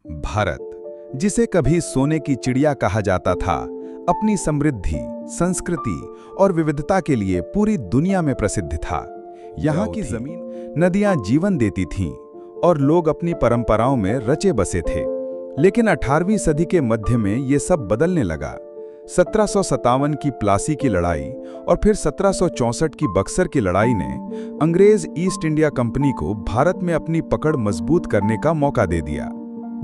भारत, जिसे कभी सोने की चिड़िया कहा जाता था, अपनी समृद्धि, संस्कृति और विविधता के लिए पूरी दुनिया में प्रसिद्ध था। यहाँ की जमीन, नदियाँ जीवन देती थीं और लोग अपनी परंपराओं में रचे बसे थे। लेकिन 18वीं सदी के मध्य में ये सब बदलने लगा। 1757 की प्लासी की लड़ाई और फिर 1764 की बक्सर की लड़ाई ने अंग्रेज ईस्ट इंडिया कंपनी को भारत में अपनी पकड़ मजबूत करने का मौका दे दिया।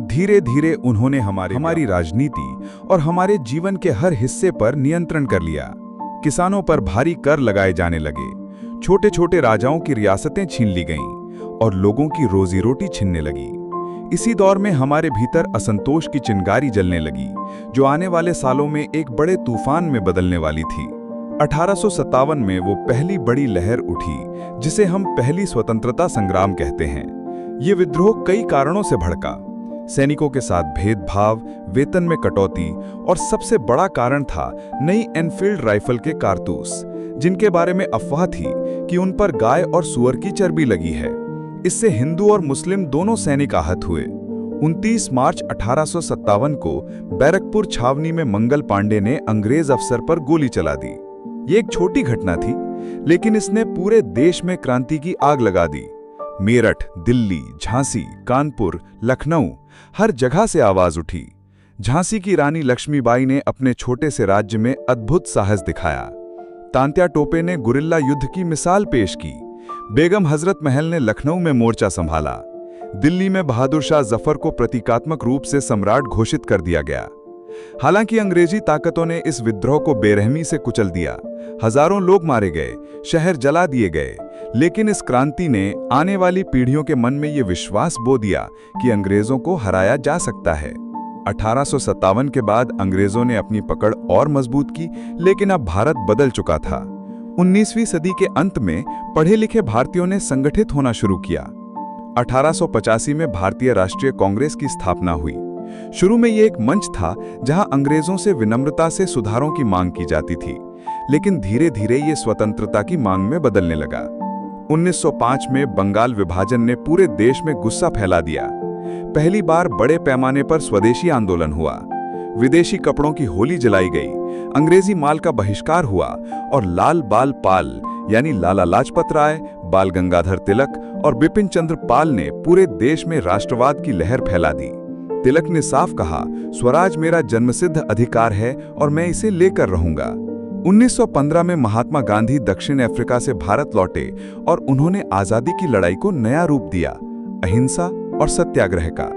धीरे धीरे उन्होंने हमारी राजनीति और हमारे जीवन के हर हिस्से पर नियंत्रण कर लिया। किसानों पर भारी कर लगाए जाने लगे, छोटे छोटे राजाओं की रियासतें छीन ली गईं और लोगों की रोजी रोटी छिनने लगी। इसी दौर में हमारे भीतर असंतोष की चिंगारी जलने लगी, जो आने वाले सालों में एक बड़े तूफान में बदलने वाली थी। 1857 में वो पहली बड़ी लहर उठी, जिसे हम पहली स्वतंत्रता संग्राम कहते हैं। ये विद्रोह कई कारणों से भड़का। सैनिकों के साथ भेदभाव, वेतन में कटौती और सबसे बड़ा कारण था नई एनफील्ड राइफल के कारतूस, जिनके बारे में अफवाह थी कि उन पर गाय और सुअर की चर्बी लगी है। इससे हिंदू और मुस्लिम दोनों सैनिक आहत हुए। 29 मार्च 1857 को बैरकपुर छावनी में मंगल पांडे ने अंग्रेज अफसर पर गोली चला दी। ये एक छोटी घटना थी, लेकिन इसने पूरे देश में क्रांति की आग लगा दी। मेरठ, दिल्ली, झांसी, कानपुर, लखनऊ, हर जगह से आवाज उठी। झांसी की रानी लक्ष्मीबाई ने अपने छोटे से राज्य में अद्भुत साहस दिखाया। तांत्या टोपे ने गुरिल्ला युद्ध की मिसाल पेश की। बेगम हजरत महल ने लखनऊ में मोर्चा संभाला। दिल्ली में बहादुर शाह जफर को प्रतीकात्मक रूप से सम्राट घोषित कर दिया गया। हालांकि अंग्रेजी ताकतों ने इस विद्रोह को बेरहमी से कुचल दिया। हजारों लोग मारे गए, शहर जला दिए गए, लेकिन इस क्रांति ने आने वाली पीढ़ियों के मन में ये विश्वास बो दिया कि अंग्रेजों को हराया जा सकता है। 1857 के बाद अंग्रेजों ने अपनी पकड़ और मजबूत की, लेकिन अब भारत बदल चुका था। 19वीं सदी के अंत में पढ़े लिखे भारतीयों ने संगठित होना शुरू किया। 1885 में भारतीय राष्ट्रीय कांग्रेस की स्थापना हुई। शुरू में ये एक मंच था जहां अंग्रेजों से विनम्रता से सुधारों की मांग की जाती थी, लेकिन धीरे धीरे ये स्वतंत्रता की मांग में बदलने लगा। 1905 में बंगाल विभाजन ने पूरे देश में गुस्सा फैला दिया। पहली बार बड़े पैमाने पर स्वदेशी आंदोलन हुआ। विदेशी कपड़ों की होली जलाई गई, अंग्रेजी माल का बहिष्कार हुआ और लाल बाल पाल यानी लाला लाजपत राय, बाल गंगाधर तिलक और बिपिन चंद्र पाल ने पूरे देश में राष्ट्रवाद की लहर फैला दी। तिलक ने साफ कहा, स्वराज मेरा जन्मसिद्ध अधिकार है और मैं इसे लेकर रहूंगा। 1915 में महात्मा गांधी दक्षिण अफ्रीका से भारत लौटे और उन्होंने आजादी की लड़ाई को नया रूप दिया, अहिंसा और सत्याग्रह का।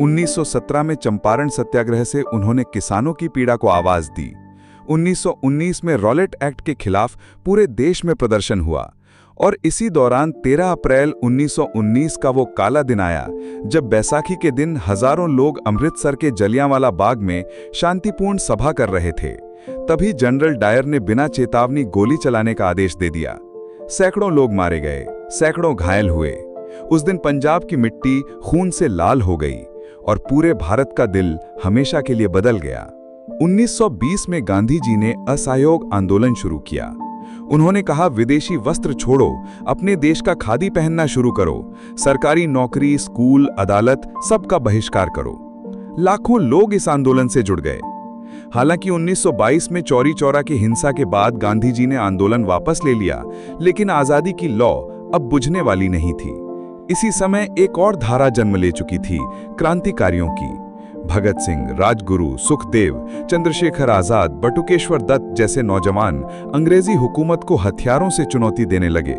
1917 में चंपारण सत्याग्रह से उन्होंने किसानों की पीड़ा को आवाज दी। 1919 में रॉलेट एक्ट के खिलाफ पूरे देश में प्रदर्शन हुआ और इसी दौरान 13 अप्रैल 1919 का वो काला दिन आया, जब बैसाखी के दिन हजारों लोग अमृतसर के जलियांवाला बाग में शांतिपूर्ण सभा कर रहे थे। तभी जनरल डायर ने बिना चेतावनी गोली चलाने का आदेश दे दिया। सैकड़ों लोग मारे गए, सैकड़ों घायल हुए। उस दिन पंजाब की मिट्टी खून से लाल हो गई और पूरे भारत का दिल हमेशा के लिए बदल गया। 1920 में गांधी जी ने असहयोग आंदोलन शुरू किया। उन्होंने कहा, विदेशी वस्त्र छोड़ो, अपने देश का खादी पहनना शुरू करो, सरकारी नौकरी, स्कूल, अदालत सबका बहिष्कार करो। लाखों लोग इस आंदोलन से जुड़ गए। हालांकि 1922 में चौरी चौरा की हिंसा के बाद गांधी जी ने आंदोलन वापस ले लिया, लेकिन आजादी की लौ अब बुझने वाली नहीं थी। इसी समय एक और धारा जन्म ले चुकी थी, क्रांतिकारियों की। भगत सिंह, राजगुरु, सुखदेव, चंद्रशेखर आजाद, बटुकेश्वर दत्त जैसे नौजवान अंग्रेजी हुकूमत को हथियारों से चुनौती देने लगे।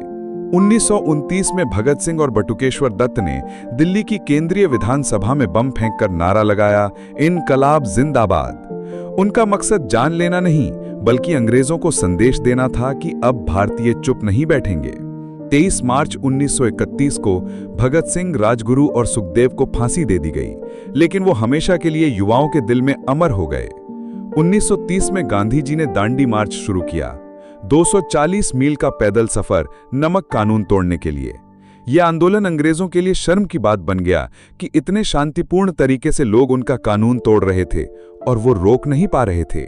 1929 में भगत सिंह और बटुकेश्वर दत्त ने दिल्ली की केंद्रीय विधानसभा में बम फेंककर नारा लगाया, इनकलाब जिंदाबाद। उनका मकसद जान लेना नहीं, बल्कि अंग्रेजों को संदेश देना था कि अब भारतीय चुप नहीं बैठेंगे। 23 मार्च 1931 को भगत सिंह, राजगुरु और सुखदेव को फांसी दे दी गई, लेकिन वो हमेशा के लिए युवाओं के दिल में अमर हो गए। 1930 में गांधी जी ने दांडी मार्च शुरू किया, 240 मील का पैदल सफर नमक कानून तोड़ने के लिए। यह आंदोलन अंग्रेजों के लिए शर्म की बात बन गया कि इतने शांतिपूर्ण तरीके से लोग उनका कानून तोड़ रहे थे और वो रोक नहीं पा रहे थे।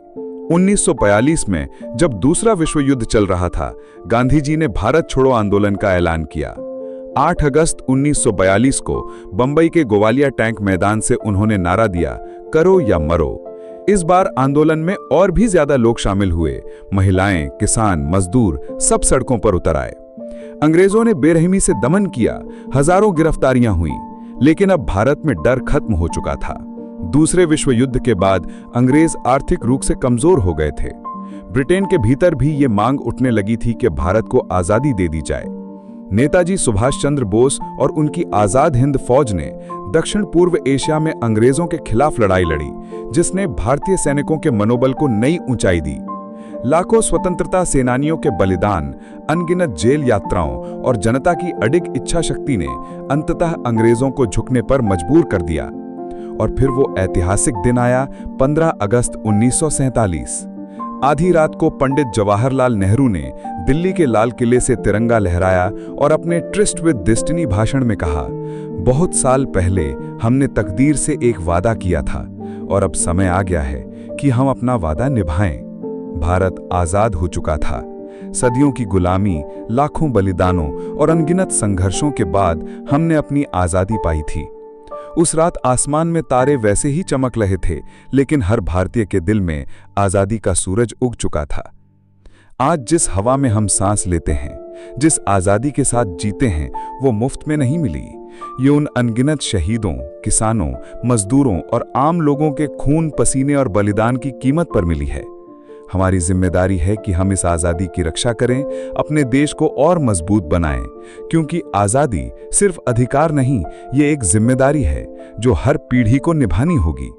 1942 में जब दूसरा विश्व युद्ध चल रहा था, गांधी जी ने भारत छोड़ो आंदोलन का ऐलान किया। 8 अगस्त 1942 को बंबई के गोवालिया टैंक मैदान से उन्होंने नारा दिया, करो या मरो। इस बार आंदोलन में और भी ज्यादा लोग शामिल हुए। महिलाएं, किसान, मजदूर सब सड़कों पर उतर आए। अंग्रेजों ने बेरहमी से दमन किया, हजारों गिरफ्तारियां हुईं, लेकिन अब भारत में डर खत्म हो चुका था। दूसरे विश्व युद्ध के बाद अंग्रेज आर्थिक रूप से कमजोर हो गए थे। ब्रिटेन के भीतर भी ये मांग उठने लगी थी कि भारत को आजादी दे दी जाए। नेताजी सुभाष चंद्र बोस और उनकी आजाद हिंद फौज ने दक्षिण पूर्व एशिया में अंग्रेजों के खिलाफ लड़ाई लड़ी, जिसने भारतीय सैनिकों के मनोबल को नई ऊंचाई दी। लाखों स्वतंत्रता सेनानियों के बलिदान, अनगिनत जेल यात्राओं और जनता की अडिग इच्छा शक्ति ने अंततः अंग्रेजों को झुकने पर मजबूर कर दिया। और फिर वो ऐतिहासिक दिन आया, 15 अगस्त 1947। आधी रात को पंडित जवाहरलाल नेहरू ने दिल्ली के लाल किले से तिरंगा लहराया और अपने ट्रिस्ट विद डेस्टिनी भाषण में कहा, बहुत साल पहले हमने तकदीर से एक वादा किया था और अब समय आ गया है कि हम अपना वादा निभाएं। भारत आजाद हो चुका था। सदियों की गुलामी, लाखों बलिदानों और अनगिनत संघर्षों के बाद हमने अपनी आजादी पाई थी। उस रात आसमान में तारे वैसे ही चमक रहे थे, लेकिन हर भारतीय के दिल में आजादी का सूरज उग चुका था। आज जिस हवा में हम सांस लेते हैं, जिस आजादी के साथ जीते हैं, वो मुफ्त में नहीं मिली। ये उन अनगिनत शहीदों, किसानों, मजदूरों और आम लोगों के खून, पसीने और बलिदान की कीमत पर मिली है। हमारी जिम्मेदारी है कि हम इस आज़ादी की रक्षा करें, अपने देश को और मजबूत बनाएं, क्योंकि आज़ादी सिर्फ अधिकार नहीं, ये एक जिम्मेदारी है जो हर पीढ़ी को निभानी होगी।